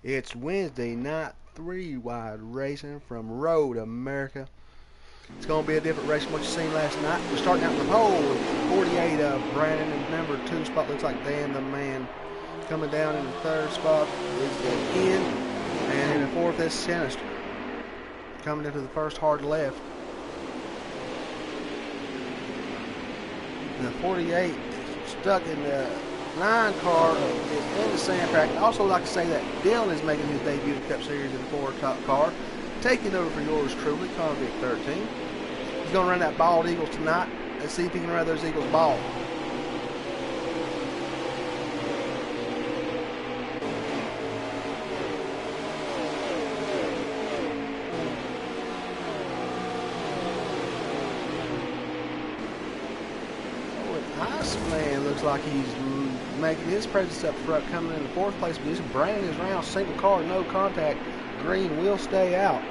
It's Wednesday night, three-wide racing from Road America. It's going to be a different race from what you seen last night. We're starting out in the pole with 48 of Brandon in number 2 spot. Looks like Dan the Man. Coming down in the 3rd spot is the Kid. And in the 4th is Sinister. Coming into the first hard left. The 48 stuck in the 9 car is in the sand track. I'd also like to say that Dylan is making his debut in the Cup Series in the 4 top car. Taking over for yours truly, Convict 13. He's going to run that bald Eagles tonight. Let's see if he can run those Eagles bald. Iceman looks like he's making his presence up front, coming in the 4th place position. Brandon is around, single car, no contact. Green will stay out.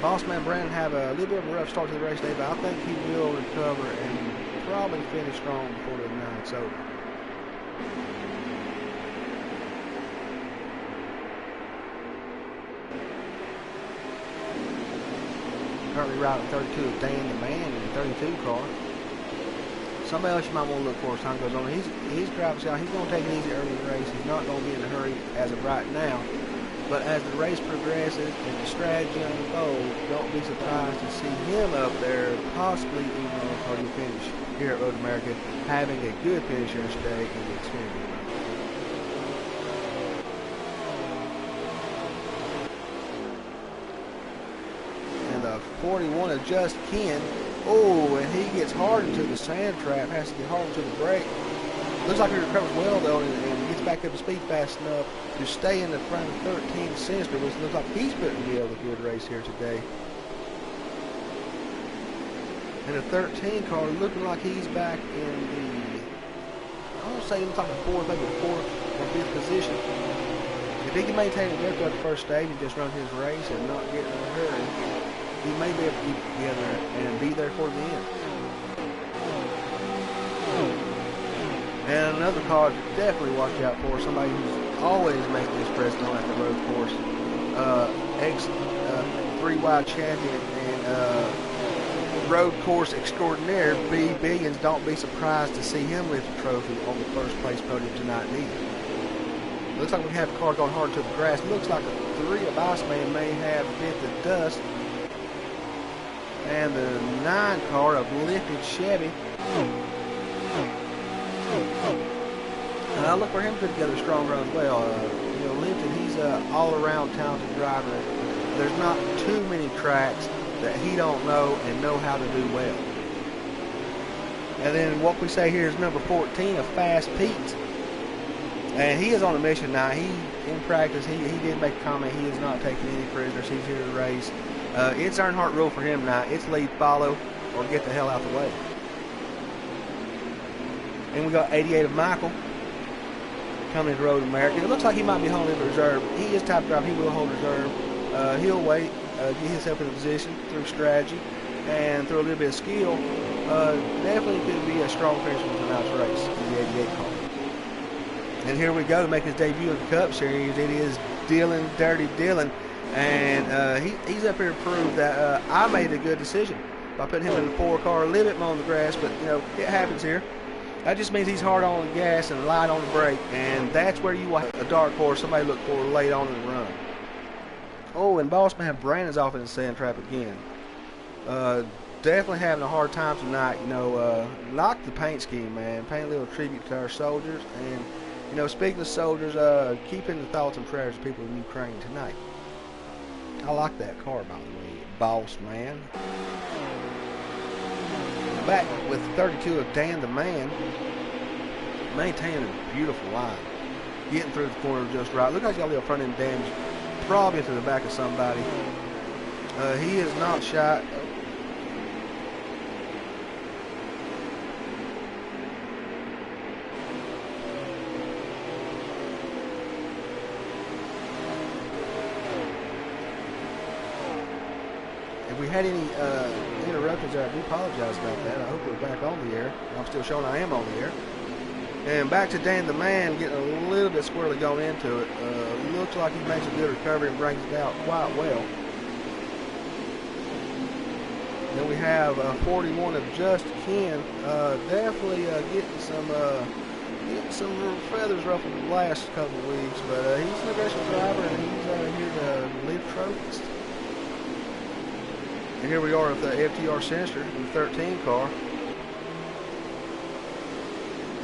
Bossman Brandon have a little bit of a rough start to the race today, but I think he will recover and probably finish strong before the night's over. Currently riding 32 of Dan the Man in the 32 car. Somebody else you might want to look for as time goes on. He's driving style. He's going to take it easy early in the race. He's not going to be in a hurry as of right now. But as the race progresses and the strategy unfolds, don't be surprised to see him up there, possibly even on a podium finish here at Road America, having a good finish here today in the Xfinity. And the 41 of Just Ken. Oh, and he gets hard into the sand trap, has to get hard into the brake. Looks like he recovers well, though, and gets back up to speed fast enough to stay in the front of 13 Sinister, which looks like he's putting together a good race here today. And the 13 car looking like he's back in the, I won't say he looks like a 4th, maybe a 4th or 5th position. If he can maintain it there throughout the first stage and just run his race and not get in a hurry, he may be able to keep it together and be there for the end. And another car to definitely watch out for, somebody who's always making his presence known at the road course. Ex-3-wide champion and road course extraordinaire, B. Biggins. Don't be surprised to see him lift the trophy on the first place podium tonight neither. Looks like we have a car going hard to the grass. Looks like a 3 of Iceman may have bit the dust. And the 9 car of Lifted Chevy. Look for him to put together a strong run as well. Lifted, he's an all-around talented driver. There's not too many tracks that he don't know and know how to do well. And then what we say here is number 14 of Fast Pete. And he is on a mission now. In practice, he did make a comment. He is not taking any prisoners. He's here to race. It's Earnhardt rule for him now. It's lead, follow, or get the hell out the way. And we got 88 of Michael coming to Road America. It looks like he might be holding the reserve. He is type driver. He will hold reserve. He'll wait, get himself in a position through strategy and through a little bit of skill. Definitely could be a strong finish for tonight's race in the 88 car. And here we go to make his debut in the Cup Series. It is Dylan, Dirty Dylan. And he's up here to prove that I made a good decision by putting him in the 4 car, a little bit more on the grass, but it happens here. That just means he's hard on the gas and light on the brake, and that's where you want a dark horse, somebody look for late on in the run. Oh, and Bossman Brandon's off in the sand trap again. Definitely having a hard time tonight. Like the paint scheme, man. Paying a little tribute to our soldiers, and speaking of soldiers, keeping the thoughts and prayers of people in Ukraine tonight. I like that car, by the way, Boss Man. Back with 32 of Dan the Man. Maintaining a beautiful line. Getting through the corner just right. Look like he's got a little front end damage. Probably to the back of somebody. He is not shot. If we had any interruptions there, I do apologize about that. I hope we're back on the air. I'm still showing I am on the air. And back to Dan the Man, getting a little bit squirrely going into it. Looks like he makes a good recovery and brings it out quite well. Then we have 41 of Just Ken, definitely getting some feathers ruffled the last couple of weeks, but he's an aggressive driver and he's here to lead trophies. And here we are with the FTR Sinister in the 13 car.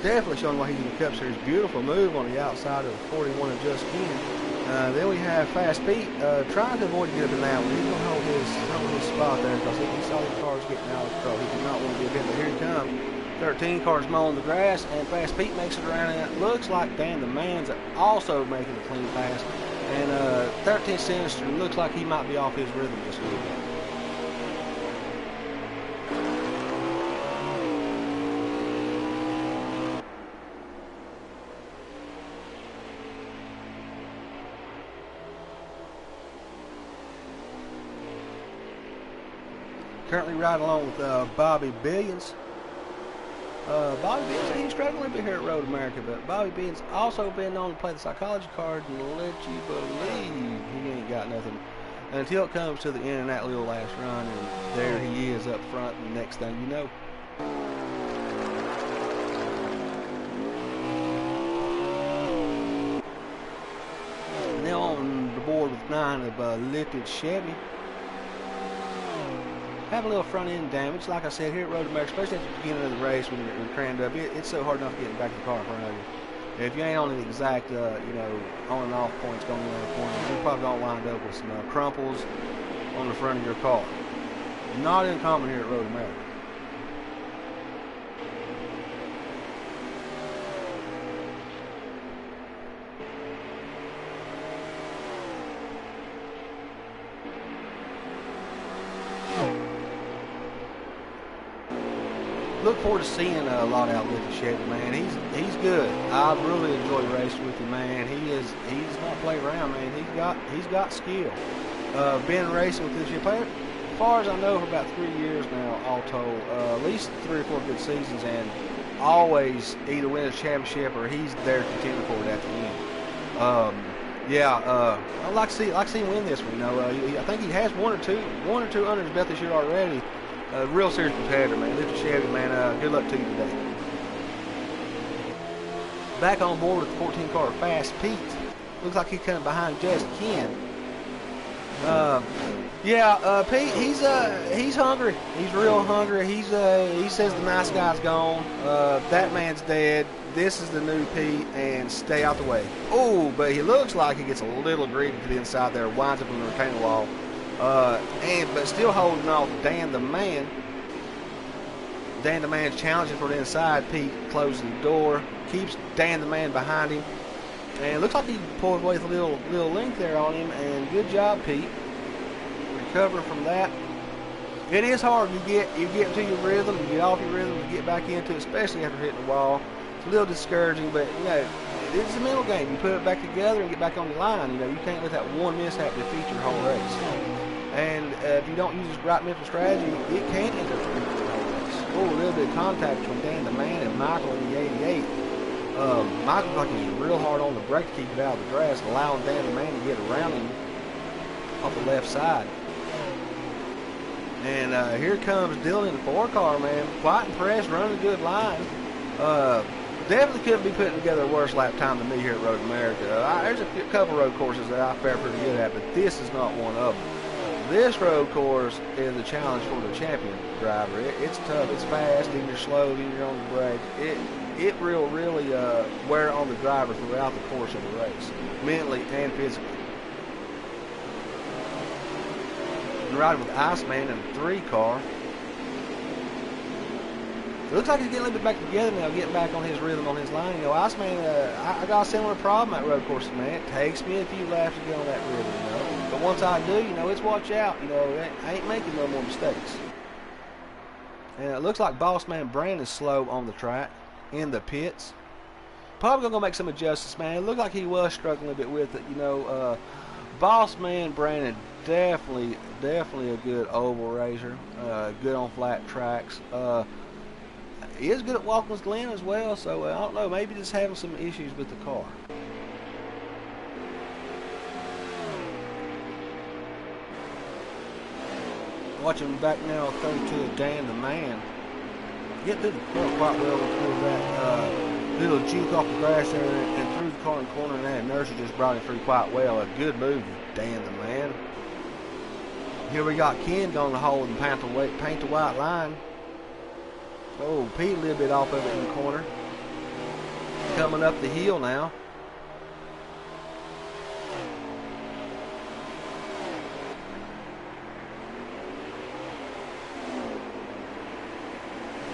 Definitely showing why he's in the Cup Series. Beautiful move on the outside of 41 of Just Ken. Then we have Fast Pete trying to avoid getting up in that one. He's going to hold his spot there because he saw the cars getting out of the car. He did not want to get hit, but here he comes. 13 cars mowing the grass, and Fast Pete makes it around, and it looks like Dan the Man's also making a clean pass. And 13 Sinister looks like he might be off his rhythm just a little bit. Currently riding along with Bobby Billions. Bobby Billions, he's struggling a bit here at Road America, but Bobby Billions also been known to play the psychology card and let you believe he ain't got nothing until it comes to the end of that little last run, and there he is up front, and the next thing you know. Now on the board with 9 of Lifted Chevy. Have a little front end damage, like I said, here at Road America, especially at the beginning of the race when you're crammed up. It's so hard enough getting back to the car in front of you. If you ain't on the exact, on and off points going around the corner, you're probably going to wind up with some crumples on the front of your car. Not uncommon here at Road America. Look forward to seeing a lot out with the Chevy, man. He's good. I really enjoy racing with him, man. He's not playing around, man. He's got skill. Been racing with this Chevy, as far as I know, for about 3 years now, all told. At least 3 or 4 good seasons, and always either win a championship or he's there contending for it at the end. I'd like to see him win this one. I think he has one or two under his belt this year already. A real serious competitor, man. Lifted Chevy, man. Good luck to you today. Back on board with the 14 car Fast Pete. Looks like he's coming behind Just Ken. Pete, he's hungry. He's real hungry. He says the nice guy's gone. That man's dead. This is the new Pete, and stay out the way. Oh, but he looks like he gets a little greedy to the inside there, winds up in the retaining wall. But still holding off Dan the Man. Dan the Man's challenging for the inside. Pete closes the door, keeps Dan the Man behind him, and it looks like he pulled away with a little length there on him. And good job, Pete, recovering from that. It is hard. You get into your rhythm, you get off your rhythm, you get back into it, especially after hitting the wall. It's a little discouraging, but it's a mental game. You put it back together and get back on your line. You can't let that one mishap defeat your whole race. And if you don't use right mental strategy, it can end up defeating your whole race. Oh, a little bit of contact between Dan the Man and Michael in the 88. Michael like he's real hard on the brake to keep it out of the grass, allowing Dan the Man to get around him off the left side. And here comes Dylan in the 4 car, man. Quite impressed, running a good line. Definitely couldn't be putting together a worse lap time than me here at Road America. There's a couple road courses that I fare pretty good at, but this is not one of them. This road course is a challenge for the champion driver. It's tough, it's fast, and you're slow, and you're on the brake. It really wear on the driver throughout the course of the race, mentally and physically. And riding with Iceman in a 3 car. It looks like he's getting a little bit back together now, getting back on his rhythm, on his line. Iceman, I got a similar problem at road courses, man. It takes me a few laps to get on that rhythm, But once I do, it's watch out. I ain't making no more mistakes. And it looks like Boss Man Brandon's slow on the track, in the pits. Probably going to make some adjustments, man. It looked like he was struggling a bit with it, Boss Man Brandon, definitely a good oval racer. Good on flat tracks. He is good at Watkins Glen as well, so I don't know, maybe just having some issues with the car. Watching back now, throw to Dan the Man. Get through the car quite well through that little juke off the grass there and through the car in the corner, and that inertia just brought him through quite well. A good move, Dan the Man. Here we got Ken going to hold and paint the white line. Oh, Pete a little bit off of it in the corner. Coming up the hill now.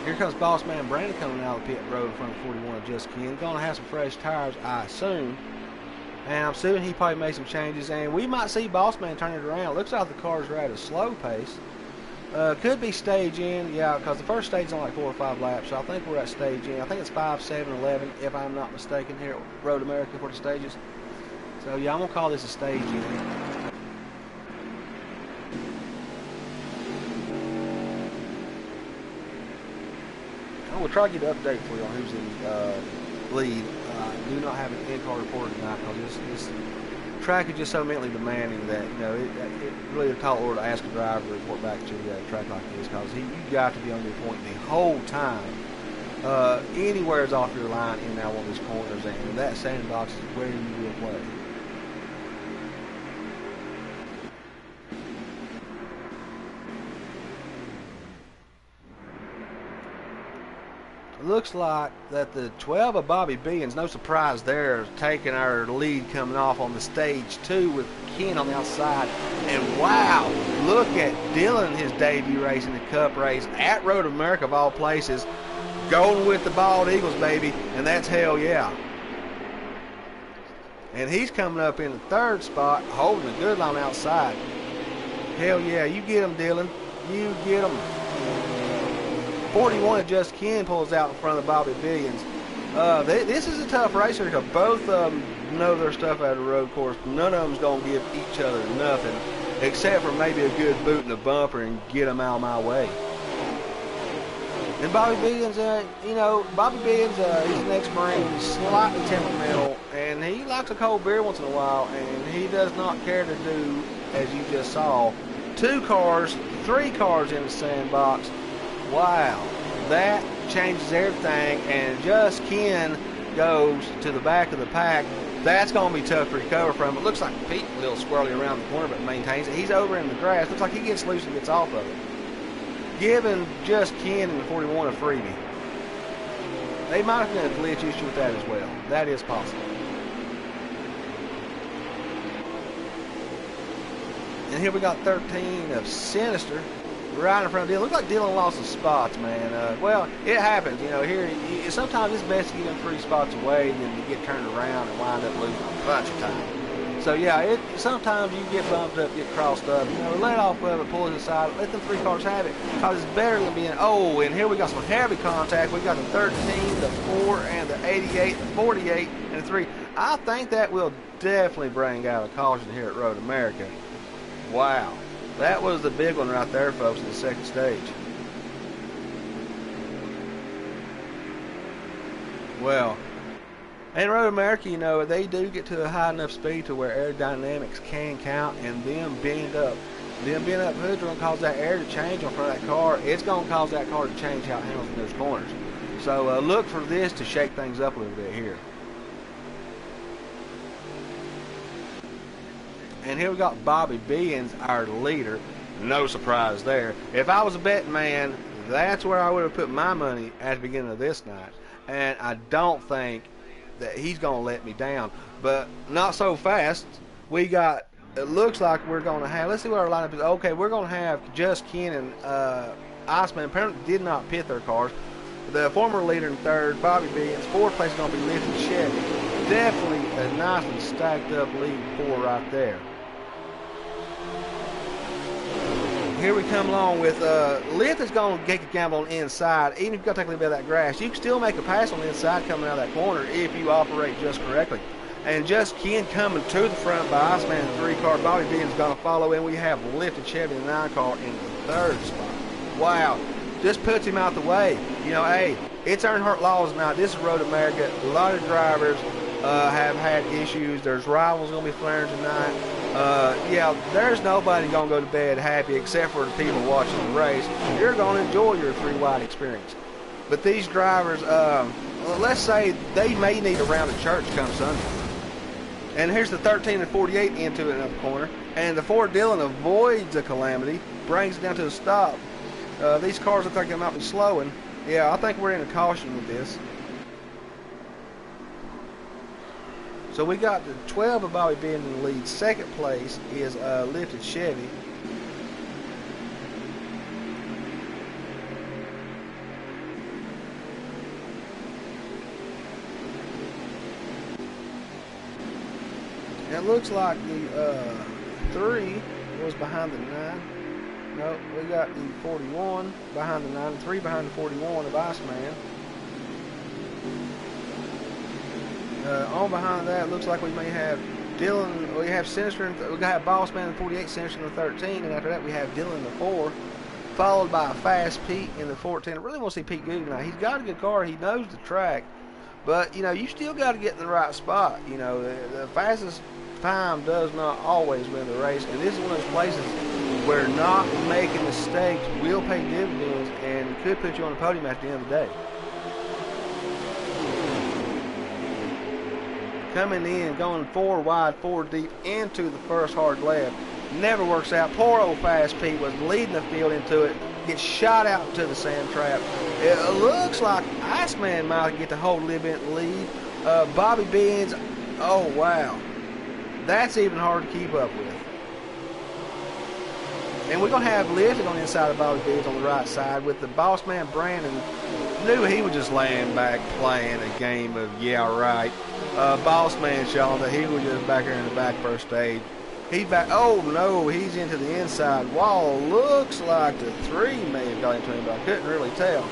Here comes Boss Man Brandon coming out of the pit road in front of 41 of Just Ken. Going to have some fresh tires, I assume. And I'm assuming he probably made some changes. And we might see Boss Man turn it around. Looks like the cars are at a slow pace. Could be stage in, yeah, because the first stage is on like 4 or 5 laps. So I think we're at stage in. I think it's 5, 7, 11, if I'm not mistaken, here at Road America for the stages. So yeah, I'm going to call this a stage in. We'll try to get an update for you on who's in lead. I do not have an in-car report tonight because this track is just so mentally demanding that, you know, it really a tall order to ask a driver to report back to you at a track like this, because you got to be on your point the whole time. Anywhere is off your line in now one of these corners, and that sandbox is where you will play. Looks like that the 12 of Bobby Beans, no surprise there, taking our lead coming off on the stage 2 with Ken on the outside. And wow, look at Dylan, his debut race in the Cup race at Road America of all places, going with the Bald Eagles, baby, and that's hell yeah. And he's coming up in the 3rd spot, holding a good line outside. Hell yeah, you get him, Dylan, you get him. 41 of Just Ken pulls out in front of Bobby Billions. This is a tough racer because both of them know their stuff out of the road course. None of them's going to give each other nothing, except for maybe a good boot in the bumper and get them out of my way. And Bobby Billions, you know, Bobby Billions, he's an ex-Marine, he's slightly temperamental, and he likes a cold beer once in a while, and he does not care to do, as you just saw, 2 cars, 3 cars in the sandbox. Wow, that changes everything, and Just Ken goes to the back of the pack. That's going to be tough to recover from. It looks like Pete a little squirrely around the corner, but maintains it. He's over in the grass. Looks like he gets loose and gets off of it, giving Just Ken and the 41 a freebie. They might have been a glitch issue with that as well. That is possible. And here we got 13 of Sinister. Right in front of Dylan. Looks like Dylan lost some spots, man. Well, it happens. You know, here, sometimes it's best to get them 3 spots away and then you get turned around and wind up losing a bunch of time. So, yeah, sometimes you get bumped up, get crossed up. You know, let off of it, pull it aside, let them 3 cars have it, because it's better than being, oh, and here we got some heavy contact. We got the 13, the 4, and the 88, the 48, and the 3. I think that will definitely bring out a caution here at Road America. Wow. That was the big one right there, folks, in the 2nd stage. Well, in Road America, you know, they do get to a high enough speed to where aerodynamics can count, and them bend up hoods are going to cause that air to change on front of that car. It's going to cause that car to change how it handles in those corners. So look for this to shake things up a little bit here. And here we got Bobby Beans, our leader. No surprise there. If I was a betting man, that's where I would have put my money at the beginning of this night. And I don't think that he's going to let me down. But not so fast. We got, it looks like we're going to have, let's see what our lineup is. Okay, we're going to have Just Ken and Iceman. Apparently did not pit their cars. The former leader in 3rd, Bobby Beans. 4th place is going to be Lift and Chevy. Definitely a nicely stacked up lead 4 right there. Here we come along with Lift is going to get a gamble on the inside. Even if you've got to take a little bit of that grass, you can still make a pass on the inside coming out of that corner if you operate just correctly. And Just Ken coming to the front by Iceman in the 3 car. Bobby Beans is going to follow, and we have Lift and Chevy in the 9 car in the 3rd spot. Wow. just puts him out the way. You know, hey, it's Earnhardt laws now. This is Road America. A lot of drivers have had issues. There's rivals going to be flaring tonight. Yeah, there's nobody going to go to bed happy except for the people watching the race. You're going to enjoy your three-wide experience. But these drivers, well, let's say they may need a round of church come Sunday. And here's the 13 and 48 into it up the corner. And the Ford Dillon avoids a calamity, brings it down to a stop. These cars look like they might be slowing. Yeah, I think we're in a caution with this. So we got the 12 of Bobby Ben in the lead. Second place is Lifted Chevy. It looks like the 3 was behind the 9. No, we got the 41 behind the 9, 3 behind the 41 of Iceman. On behind that, looks like we may have Dylan. We have Sinister. We have Bossman in the 48, Sinister in the 13, and after that we have Dylan in the 4, followed by Fast Pete in the 14. I really want to see Pete Goody tonight. He's got a good car. He knows the track, but you know you still got to get in the right spot. You know the fastest time does not always win the race, and this is one of those places where not making mistakes will pay dividends and could put you on the podium at the end of the day. Coming in, going 4 wide, 4 deep into the first hard lap. Never works out. Poor old Fast Pete was leading the field into it. Gets shot out to the sand trap. It looks like Iceman might get to hold a little bit in the lead. Bobby Benz, oh wow. That's even hard to keep up with. And we're going to have Lifted on the inside of Bobby Benz on the right side with the boss man Brandon. Knew he was just laying back playing a game of yeah right. Boss man showing that he was just back here in the back first stage. He's back. Oh no, he's into the inside wall. Looks like the 3 may have got into him, but I couldn't really tell.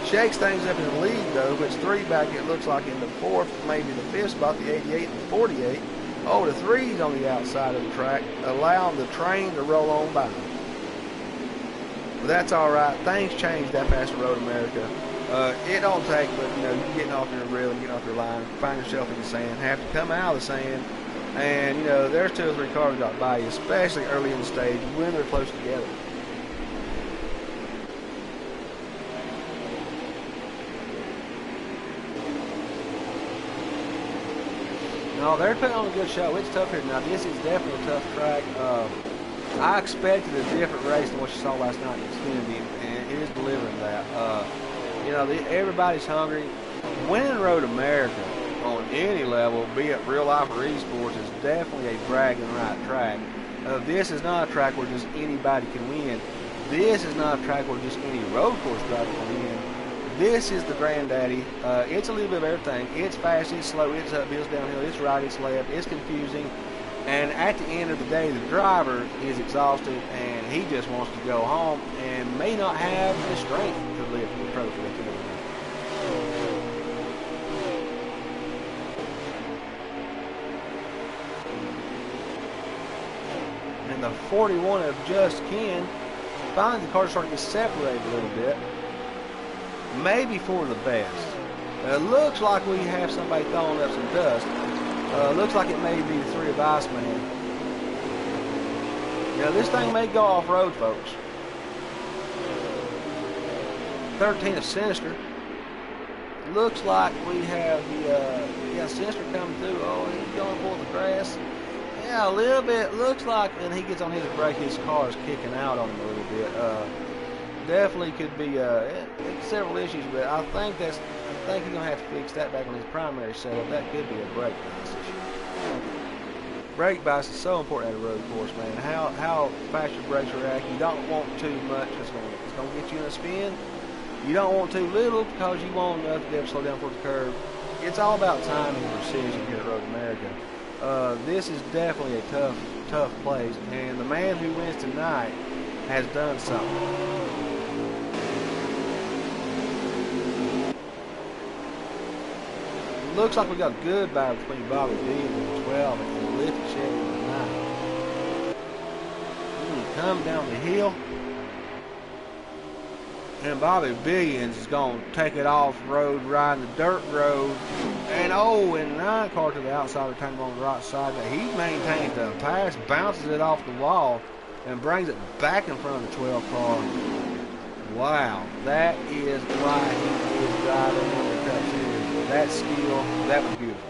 Shakes things up in the lead though, which 3 back it looks like in the 4th, maybe the 5th spot, the 88 and the 48. Oh, the 3's on the outside of the track, allowing the train to roll on by. But that's all right. Things change that fast at Road America. It don't take, but you know, you're getting off your rhythm, getting off your line, find yourself in the sand, have to come out of the sand, and you know, there's 2 or 3 cars got by you, especially early in the stage when they're close together. No, they're putting on a good show. It's tough here. Now, this is definitely a tough track. I expected a different race than what you saw last night in Xfinity, and it is delivering that. You know, everybody's hungry. Winning Road America on any level, be it real life or esports, is definitely a bragging right track. This is not a track where just anybody can win. This is not a track where just any road course driver can win. This is the granddaddy. It's a little bit of everything. It's fast, it's slow, it's up, it's downhill, it's right, it's left, it's confusing. And at the end of the day, the driver is exhausted and he just wants to go home and may not have the strength to lift the trophy at the end of the day. And the 41 of Just Ken, finally the cars starting to get separated a little bit. Maybe for the best. It looks like we have somebody throwing up some dust. Looks like it may be the 3 of Iceman. Yeah, this thing may go off-road, folks. 13 of Sinister. Looks like we have the Sinister coming through. Oh, he's going for the grass. Yeah, a little bit. Looks like, and he gets on his brake, his car is kicking out on him a little bit. Definitely could be several issues, but I think he's gonna have to fix that back on his primary setup. That could be a brake bias issue. Brake bias is so important at a road course, man. How fast your brakes react. You don't want too much. It's gonna get you in a spin. You don't want too little because you want enough to be able to slow down for the curve. It's all about timing and precision here at Road America. This is definitely a tough place, and the man who wins tonight has done something. Looks like we got a good battle between Bobby D and the 12 and the Lifted Chevy in the 9. Come down the hill. And Bobby Billions is going to take it off road, riding the dirt road. And and 9 car to the outside, returning on the right side. But he maintains the pass, bounces it off the wall, and brings it back in front of the 12 car. Wow, that is why he is driving in the Cup Series. That skill, that was beautiful.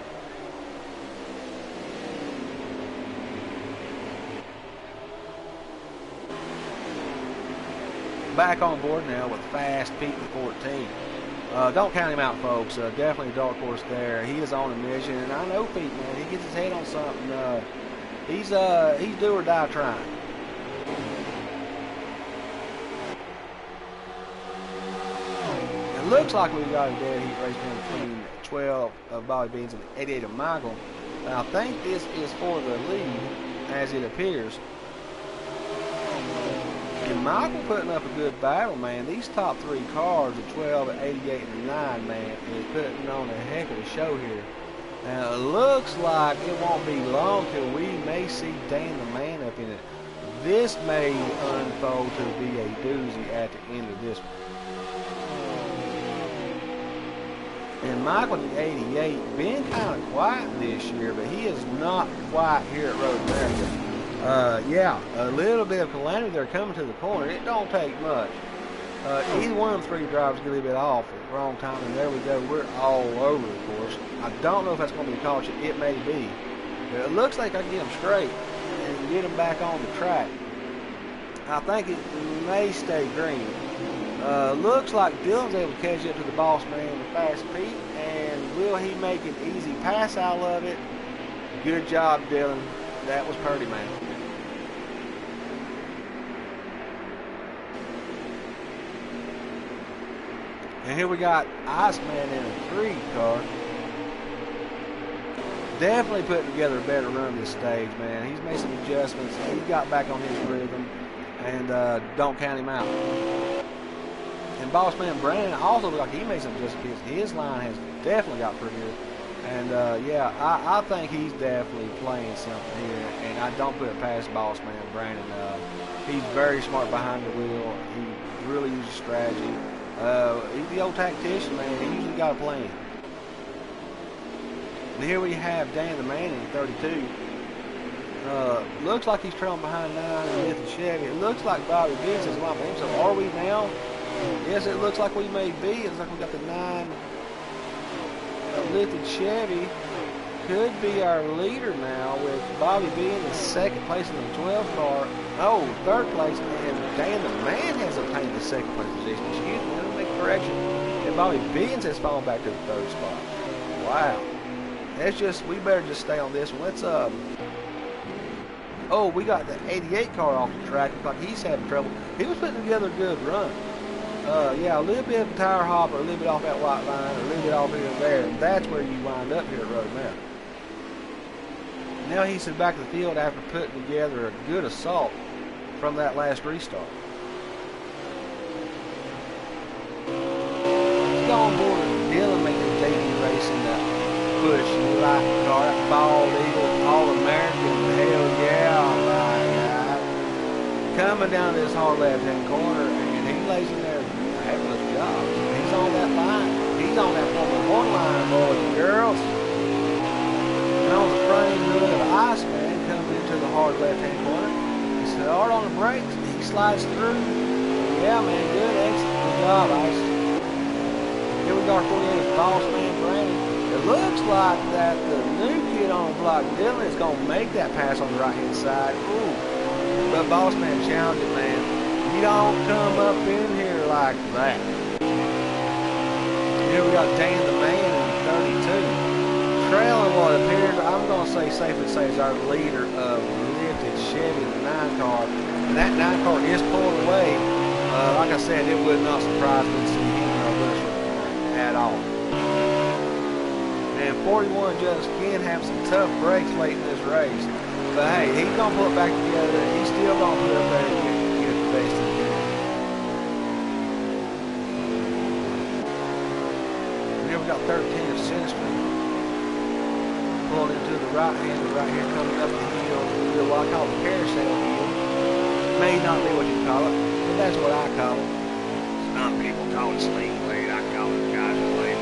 Back on board now with Fast Pete the 14. Don't count him out, folks. Definitely a dark horse there. He is on a mission, and I know Pete, man. He gets his head on something. He's do or die trying. It looks like we got a dead heat race between 12 of Bobby Beans and 88 of Michael. And I think this is for the lead, as it appears. And Michael putting up a good battle, man. These top 3 cars, the 12, 88, and 9, man, is putting on a heck of a show here. Now, it looks like it won't be long till we may see Dan the Man up in it. This may unfold to be a doozy at the end of this one. And Michael, the 88, been kind of quiet this year, but he is not quiet here at Road America. Yeah, a little bit of calamity there coming to the corner. It don't take much. Either one of the 3 drivers get a little bit off at the wrong time, and there we go. We're all over, of course. I don't know if that's going to be a caution. It may be. But it looks like I can get them straight and get them back on the track. I think it may stay green. Looks like Dylan's able to catch up to the boss man, the Fast Pete, and will he make an easy pass out of it? Good job, Dylan. That was pretty, man. And here we got Iceman in a 3 car. Definitely putting together a better run this stage, man. He's made some adjustments. He got back on his rhythm, and don't count him out. And Boss Man Brandon also looked like he made some adjustments. His line has definitely got pretty good. And yeah, I think he's definitely playing something here. And I don't put it past Boss Man Brandon. He's very smart behind the wheel. He really uses strategy. He's the old tactician, man. He usually got a plan. And here we have Dan the Man in 32. Looks like he's trailing behind 9 and Myth and Chevy. It looks like Bobby Vince is one of them. So are we now? Yes, it looks like we may be. It looks like we got the 9 lifted Chevy. Could be our leader now, with Bobby B in the 2nd place in the 12 car. Oh, 3rd place, and Dan the Man has obtained the 2nd place position. Excuse me, let me make a correction. And Bobby Beans has fallen back to the 3rd spot. Wow. That's just, we better just stay on this one. Let's, oh, we got the 88 car off the track. Looks like he's having trouble. He was putting together a good run. Yeah, a little bit of a tire hop, or a little bit off that white line, or a little bit off here and there. And that's where you wind up here at Road America. Now he's in the back of the field after putting together a good assault from that last restart. Let's go on board with Dylan making the JD racing that push light car, that bald eagle, all-American. Hell yeah, all right, coming down this hard left-hand corner, and he lays in there having a job. He's on that line. He's on that Formula 1 line, boys and girls. And on the front end of the Iceman comes into the hard left-hand corner. He's hard on the brakes. He slides through. Yeah, man, good, excellent. Good job, Ice. Here we go, 48 Boss Man Brandon. It looks like that the new kid on the block, Dylan, is going to make that pass on the right-hand side. Ooh. But Boss Man challenged it, man. You don't come up in here like that. Here we got Dan the Man in 32. Trailing what appears, I'm going to say, safely say, is our leader of lifted Chevy, the 9 car. And that 9 car is pulling away. Like I said, it would not surprise me to see him in our bush at all. And 41 just again having some tough breaks late in this race. But hey, he's going to pull it back together. He's still going to put it up there and get the best he can. Here we got 13 of Sinister. Pulling into the right hand, right here coming up the hill. What I call the carousel hill. May not be what you call it, but that's what I call it. Some people call it sling blade. I call it geyser blade.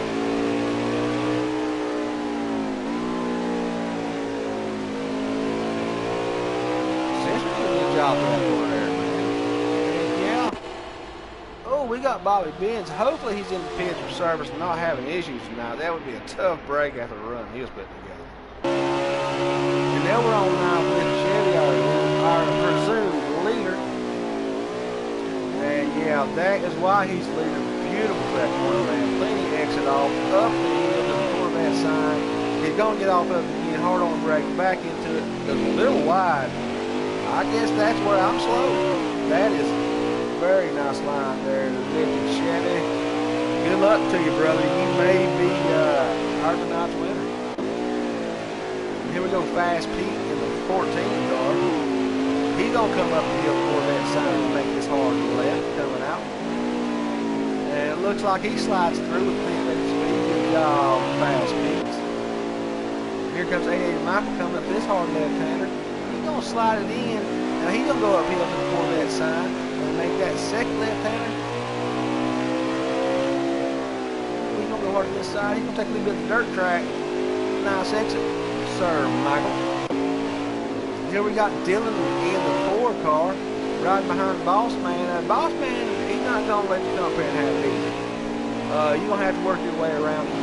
Essentially did a good job of that over there, man. And yeah. Oh, we got Bobby Benz. Hopefully he's in the pits for service and not having issues tonight. That would be a tough break after the run he was putting together. And now we're on now with Chevy, our presumed leader. And yeah, that is why he's leading. Beautiful for that corner, man. Plenty exit off, up the hill to the Corvette sign. He's going to get off of it again, hard on the brake, back into it. Goes a little wide. I guess that's where I'm slow. That is a very nice line there, the lifted Chevy. Good luck to you, brother. You may be our tonight's winner. And here we go, Fast Pete in the 14 car. He's going to come up the hill for that sign and make this hard left coming out. And it looks like he slides through with mid speed. Good job, Fast Pete. Here comes 88 Michael coming up this hard left-hander. He's going to slide it in. Now he's going to go uphill to the Corvette sign and make that second left-hander. He's going to go hard to this side. He's going to take a little bit of the dirt track. Nice exit, sir, Michael. Here we got Dylan in the 4 car, riding behind Boss Man. Boss Man, he's not going to let you come up here and have it easy. You're going to have to work your way around him.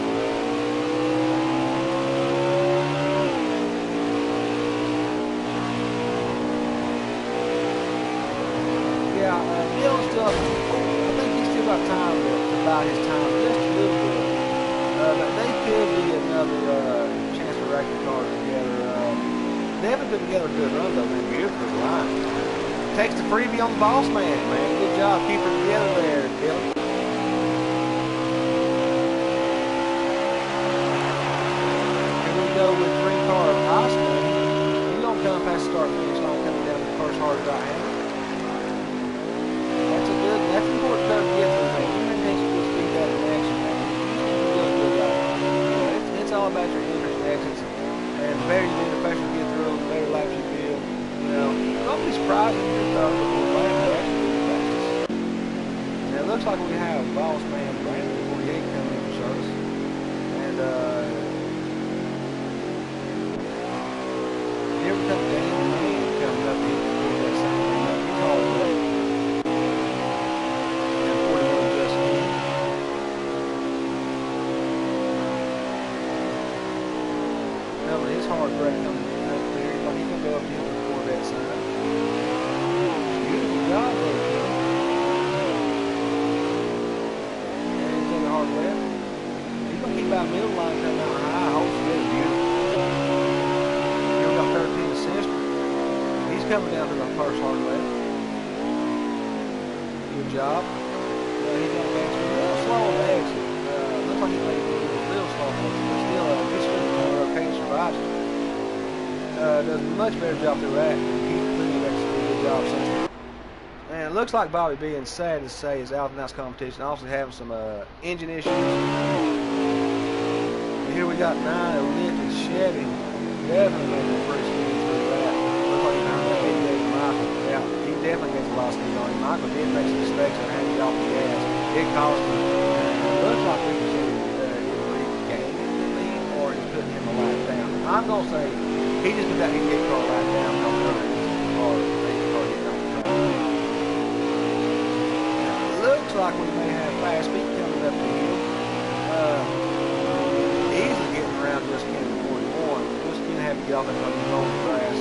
Yeah, Dylan's still up. I think he's still got time to buy his time just a little bit. But they could be another chance to rack the cars together. Definitely put together a good run though, man. Beautiful line. Takes the freebie on the Boss Man, man. Good job keeping it together there, Dylan. Here we go with 3-car Oscar. He's gonna come past the start finish line, coming down the first hard right hand. That's important to get through, man. You maintain some good speed out in action, man. You're doing good job. It's all about your entrance and exits. And the better you do, the faster you get through them, the better laps you build. You know, don't be surprised if you're thought that we're playing the actually do fastest. Now it looks like we have Boss Man Brandon 48 coming in for service. And here we come Daniel Man coming up here for that side. He's all the way. And 41 just in. His hard brake coming up there, but he's going to go up here before that side. Beautiful job there, Phil. And he's in the hard left. He's going to keep that middle line coming out high. Holds good, beautiful. Here we got 13 assist. He's coming down to the first hard left. Good job. He's going to exit a little slow on the exit. Looks like he may be a little slow on the exit, but still, he's okay, survives it. Does a much better job through that. Keep plenty of extra good job. And it looks like Bobby being sad to say is out in this competition, also having some engine issues. And here we got 9 lifted Chevy. Definitely making a pretty speed through that. Looks like he's behind that 88 Michael. Yeah, he definitely gets a lot of speed on him. Michael did make some mistakes and had to get off the gas. It cost him. It looks like we can see putting him a lap down. I'm going to say he just got his get car lap down. I'm going to car getting off the track. Looks like we may have Fast Pete coming up the hill. Easily getting around just getting to 41. Just going to have to get off that long grass.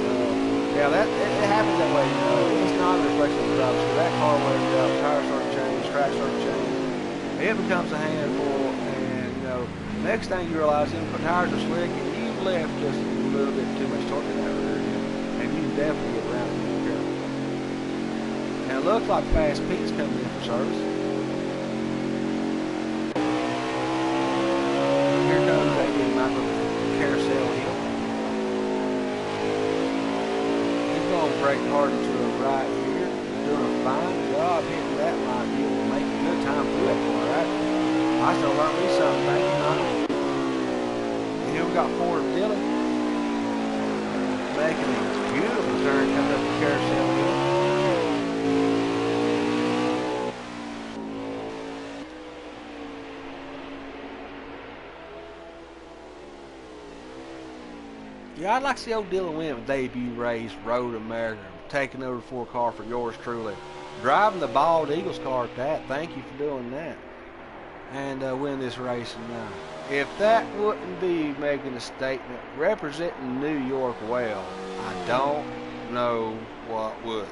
Yeah, it happens that way. You know, it's not a reflection of the driver. So that car wears up, tires start to change, tracks start to change. It becomes a handful, and you know. Next thing you realize, the tires are slick, and you've left just a little bit too much torque in that rear end, and you can definitely get around it if you're careful. Now it looks like Fast Pete's coming in for service. Here comes that good Michael Carousel Hill. He's going to brake hard to the right here. Doing a fine job hitting that line. He will make a good time through that corner, right? I still learned me something, thank you, Michael. And here we got Ford Dylan. Making a beautiful turn coming up the carousel hill. Yeah, I'd like to see old Dylan Wimp debut race, Road America, taking over for a car for yours truly. Driving the Bald Eagles car at that. Thank you for doing that. And win this race. And if that wouldn't be making a statement, representing New York well, I don't know what would.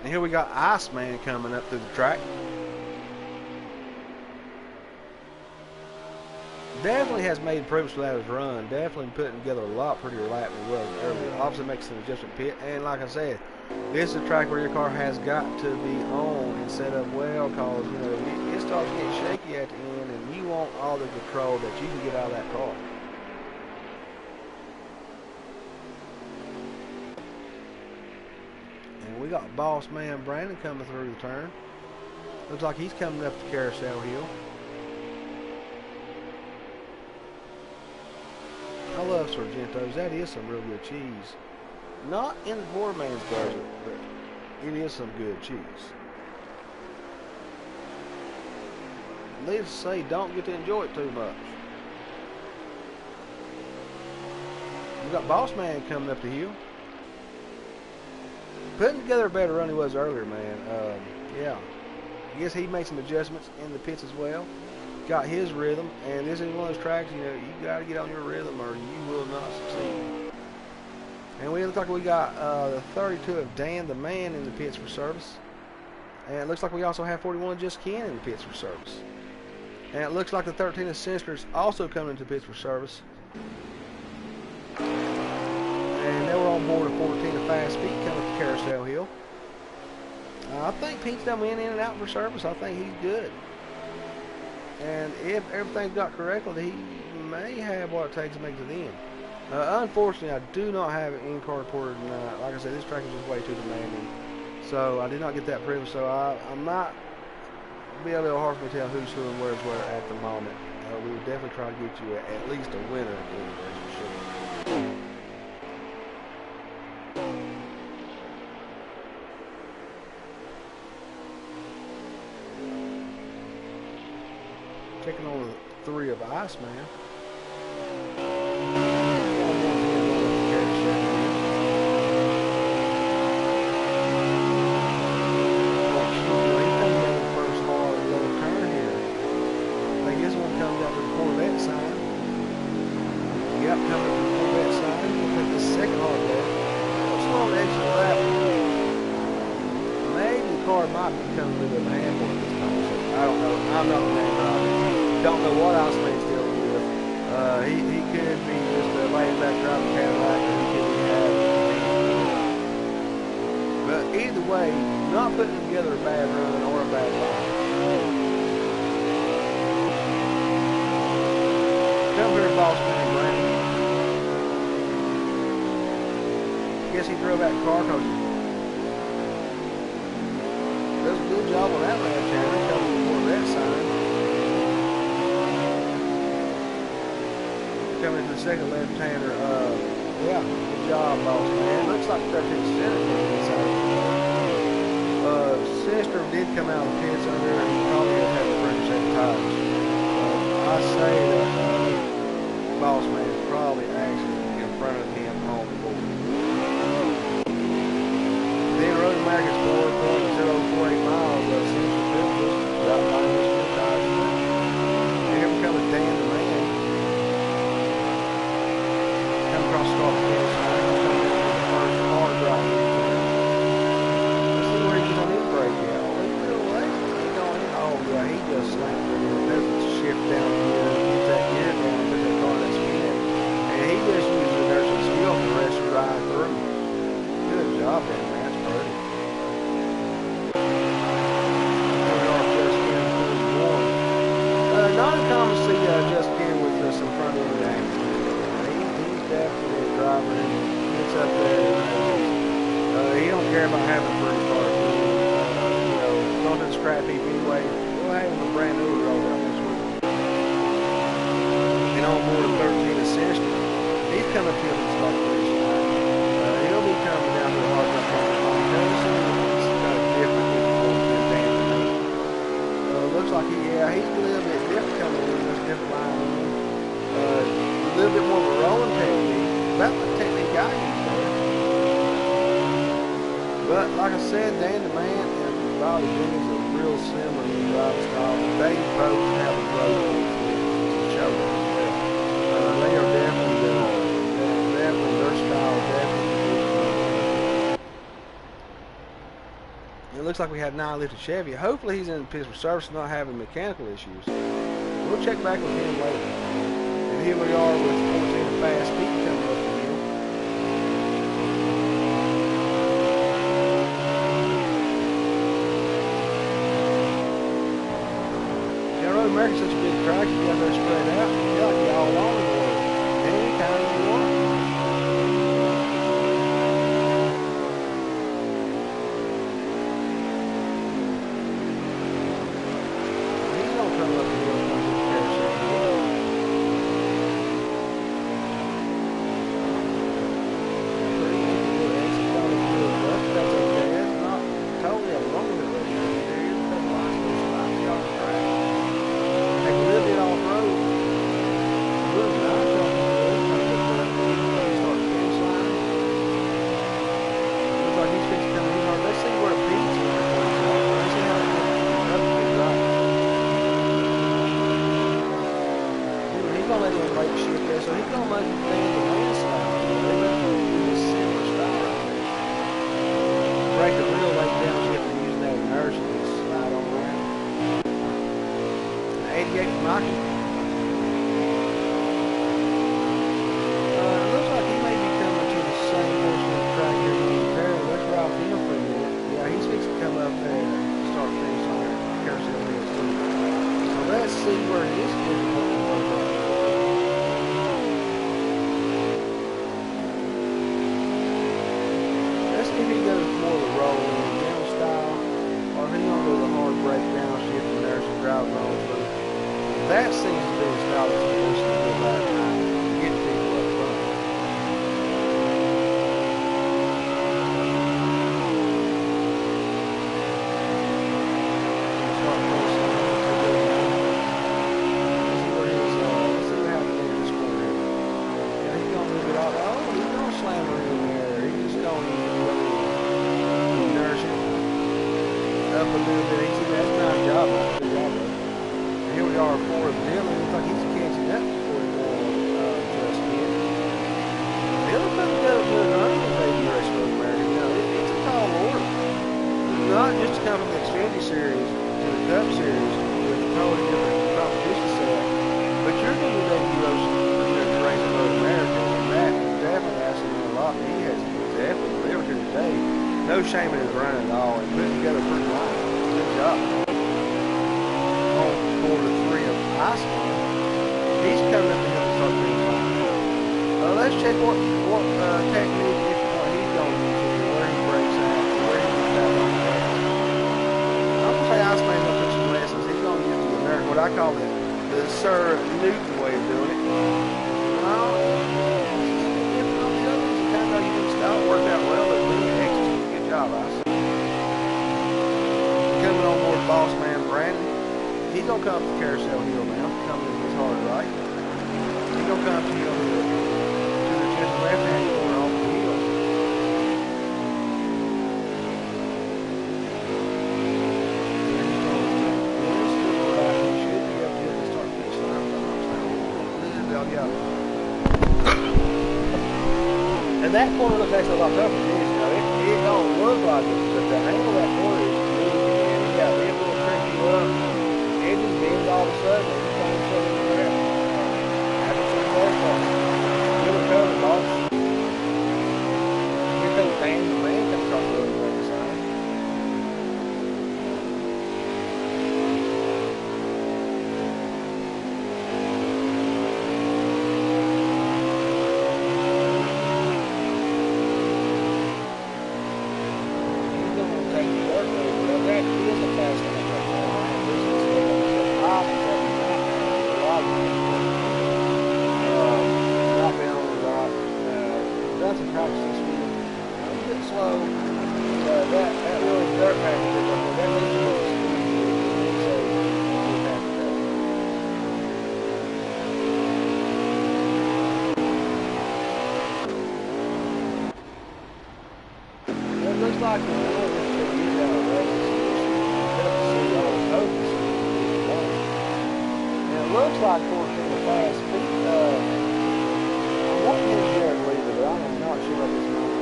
And here we got Iceman coming up through the track. Definitely has made improvements without his run. Definitely putting together a lot prettier lap than he was earlier. Obviously makes an adjustment pit. And like I said, this is a track where your car has got to be on and set up well, because you know it starts getting shaky at the end, and you want all the control that you can get out of that car. And we got boss man Brandon coming through the turn. Looks like he's coming up the carousel hill. I love Sargento's. That is some real good cheese. Not in the poor man's budget, but it is some good cheese. Needless to say, don't get to enjoy it too much. We got Boss Man coming up the hill. Putting together a better run he was earlier, man. Yeah. I guess he made some adjustments in the pits as well. Got his rhythm, and this is one of those tracks, you know, you got to get on your rhythm or you will not succeed. And we look like we got the 32 of Dan the Man in the pits for service. And it looks like we also have 41 Just Ken in the pits for service. And it looks like the 13 of Sinister is also coming into the pits for service. And they were on board of 14 of Fast Feet coming to Carousel Hill. I think Pete's done in and out for service. I think he's good. And if everything's got correctly, he may have what it takes to make it to the end. Unfortunately, I do not have an in-car reporter tonight. Like I said, this track is just way too demanding. So I did not get that privilege. So I might be a little hard for me to tell who's who and where's where at the moment. We will definitely try to get you at least a winner in the race for sure. Checking on the 3 of Iceman. Don't know what Iceman's dealing with. He could be just a laying back driving Cadillac, or he could be having. But either way, not putting together a bad run or a bad line. Come here, boss man, Brandon. Guess he drove that car because he does a good job on that left hand. Coming before that sign. Coming to the second left-hander, yeah, good job, boss man. Looks like 13 Sinister did come out of the pits under there, and he probably had to bring set tires. I say that boss man is probably actually in front of him on the board. Then Road America's 4.048 miles, Sinister did about 5 minutes tires. And here comes Dan the Man. Across the start finish line, coming in the first car drop. Let's see where he gets on his brake yet. Oh, he's real late. He's on in. Oh, yeah, he just slammed it in. There's a shift down here. Gets that gear down to that car that's spinning. And he just uses the inertial skill for the rest of the ride through. Good job, man. That's pretty. Coming off Just Ken for 1. Not uncommon to see Just Ken with some front end damage. Definitely a driver. He gets up there. He don't care about having pretty cars. You know, going to the scrap heap anyway. We'll have him a brand new roll out this week. And on board of 13 of Sinister. He's coming to the stock race line. He'll be coming down to the hard rock line. He's got a different looks like he's a little bit different coming in this different line. little bit more of a rolling technique. About the technique I use there. But like I said, Dan the Man and Bobby Jimmy's are real similar in driving style. They both have a great each other as well. They are definitely their style definitely. It looks like we have 9-lifted Chevy. Hopefully he's in the Pittsburgh service and not having mechanical issues. We'll check back with him later. And here we are with 14 Fast Speed coming up the hill. Yeah, Road America's such a big track, you got there spread out. You feel like you're all along the way. Anytime you want. No shame in his run at all. He put together pretty well. Good job. On quarter 3 of Iceland. He's coming up the hill to start being fine. Let's check what technique if he's going to, where he breaks out, where he gets out on the track. I'm going to say Iceland's going to put some lessons. He's going to use the American, what I call the Sir Newton way of doing it. Well, different on the others. You kind of know you can style worked out well. Coming on board boss man Brandon. He's gonna come up the carousel hill now, coming in his hard right. He's gonna come up the hill to the just left hand corner off the hill. And he's going to the right. He should be up here to start finish line, but I'm saying a little bit yellow. And that corner looks actually a lot tougher than this. It don't look like it, but the angle of that corner is really, and you got a little tricky up. It just bends all of a sudden, and it's going to shut in the ground. Happens to the car. Good recovery, boss. Here comes Dan the Man comes across the other side. looks like 1405 speed. I'm wanting his Jared leader, but I'm not sure about this one.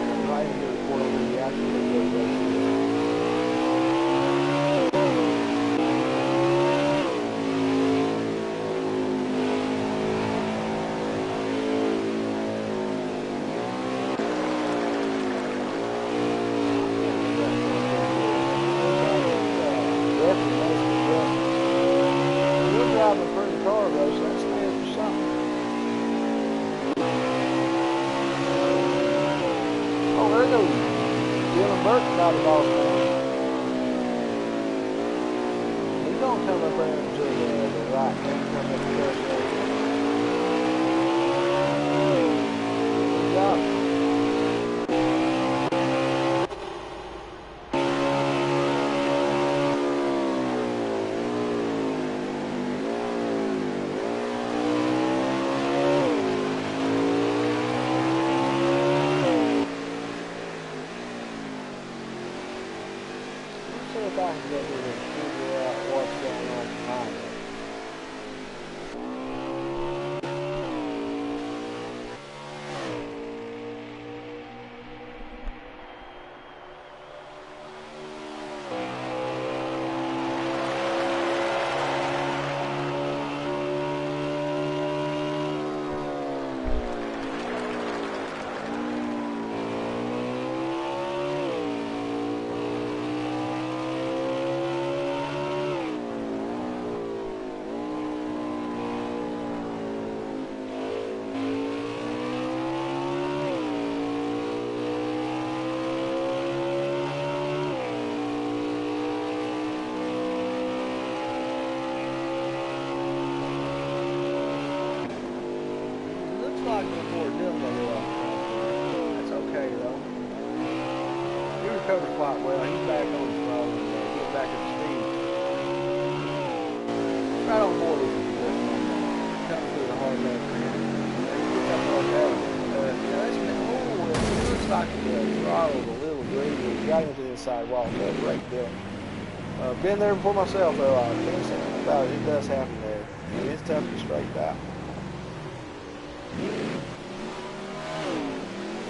I'm not even going to report on the actual video race. Got the ball down. He's gonna come up there to the right. He's come up the first area. Good job. If I can get here and figure out what's going on behind it. That's okay though. He recovered quite well. He's back on his throttle and getting back up to speed. Right on board with him. Coming through the hard left. It looks like the throttle's a little greedy. He got into the inside wall. That brake did. Been there before myself though. I can't say anything about it. It does happen there. It's tough to straighten out.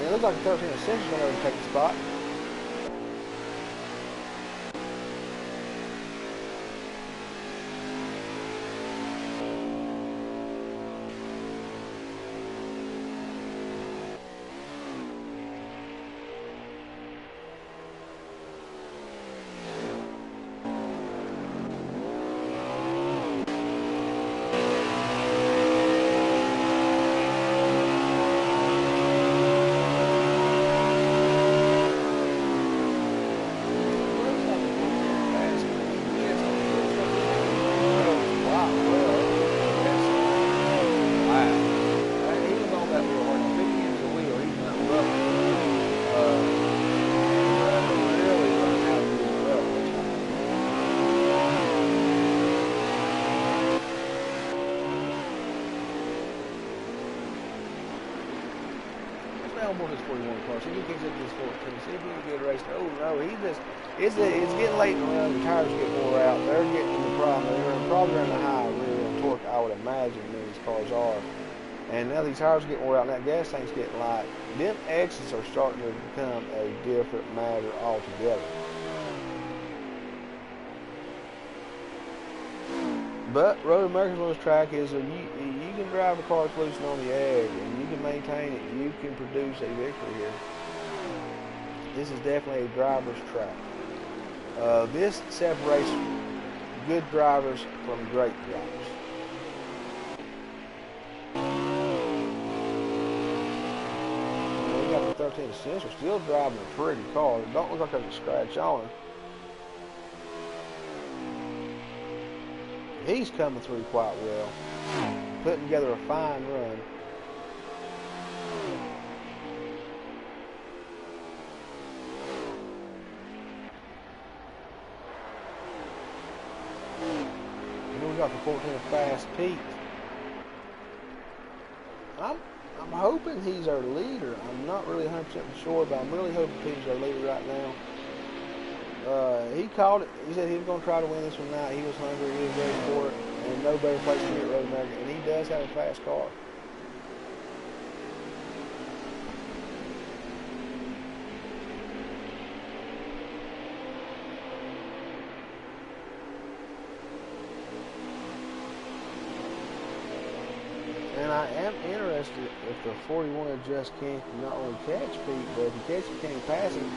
It looks like a 13 Essentials is going to take the spot. His 41 car. See if he gets into this 14. See if he can get a race. Oh no, it's getting late in the run. The tires get wore out. They're getting in the problem. They're probably running a high rear torque, I would imagine these cars are. And now these tires are getting wore out and that gas tank's getting light. Them exits are starting to become a different matter altogether. But Road America's lowest track is you can drive the car loose and on the edge, and you can maintain it. You can produce a victory here. This is definitely a driver's track. This separates good drivers from great drivers. We got the 13 Essentials still driving a pretty car. It don't look like there's a scratch on it. He's coming through quite well, putting together a fine run. And then we got the 1405 Pete. I'm hoping he's our leader. I'm not really 100% sure, but I'm really hoping Pete's our leader right now. He called it. He said he was going to try to win this one tonight. He was hungry. He was ready for it. And no better place to be at Road America. And he does have a fast car. And I am interested if the 41 just can't not only catch Pete, but if he catches him, can he pass him?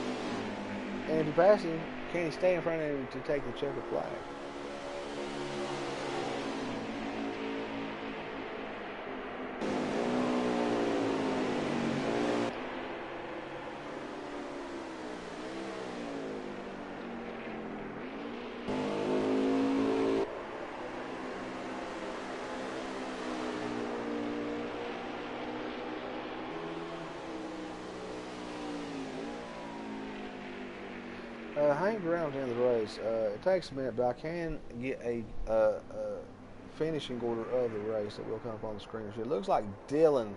And if he passes him, can he stay in front of him to take the checkered flag? Hang around in the race. It takes a minute, but I can get a finishing order of the race that will come up on the screen. It looks like Dylan.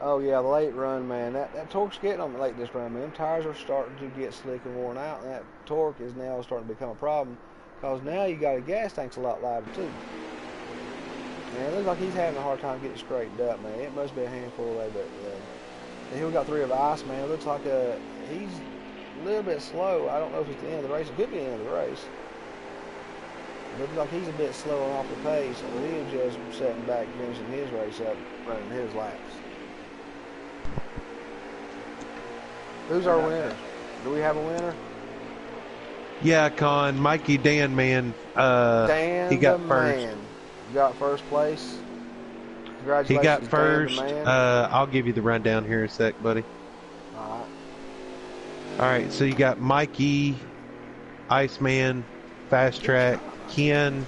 Oh yeah, the late run, man. That torque's getting on the late this run, man. Them tires are starting to get slick and worn out, and that torque is now starting to become a problem because now you got a gas tank's a lot lighter too. And it looks like he's having a hard time getting straightened up, man. It must be a handful away, but and here we got 3 of Ice, man. It looks like he's a little bit slow. I don't know if it's the end of the race. It could be the end of the race. It looks like he's a bit slow and off the pace, and he was just sitting back, finishing his race up, running his laps. Who's our winner? Do we have a winner? Yeah, Con. Mikey Dan, man. Dan he got the first. Man. Got first place. Congratulations. He got Dan first. the man. I'll give you the rundown here in a sec, buddy. All right, so you got Mikey, Iceman, Fast Track, Ken,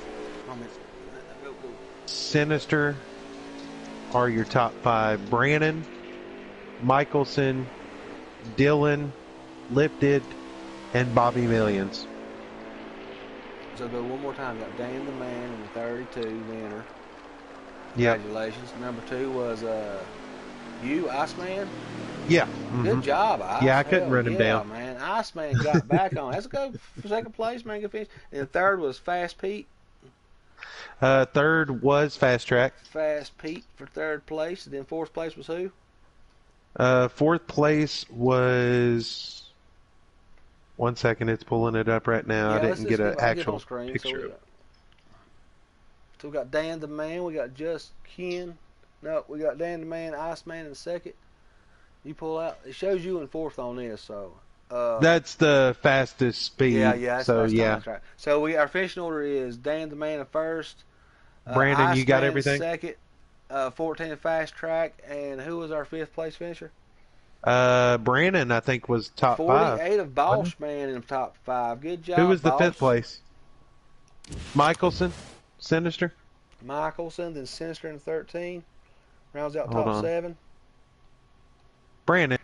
Sinister are your top 5. Brandon, Michelson, Dylan, Lifted, and Bobby Millions. So go one more time. You got Dan the Man in the 32 winner. Yep. Congratulations. Number 2 was you, Iceman. Yeah. Good job, Ice. Yeah, I couldn't run him down. Man. Iceman got back on. That's a good for second place, man. Good finish. And third was Fast Pete. Third was Fast Track. Fast Pete for third place. And then fourth place was who? Fourth place was... One second, it's pulling it up right now. Yeah, I didn't get an actual picture. So we got Dan the Man. We got just Ken. No, we got Dan the Man, Iceman in second. You pull out. It shows you in fourth on this, so. That's the fastest speed. Yeah. So yeah. That's right. So our finishing order is Dan the Man in first. Brandon, Iceman you got everything. Second. 14 Fast Track, and who was our 5th place finisher? Brandon, I think, was top 5. 48 of Bosch, man, in the top 5. Good job. Who was the Bosch. 5th place? Michelson, Sinister. Michelson, then Sinister in 13. Rounds out top 7. Brandon.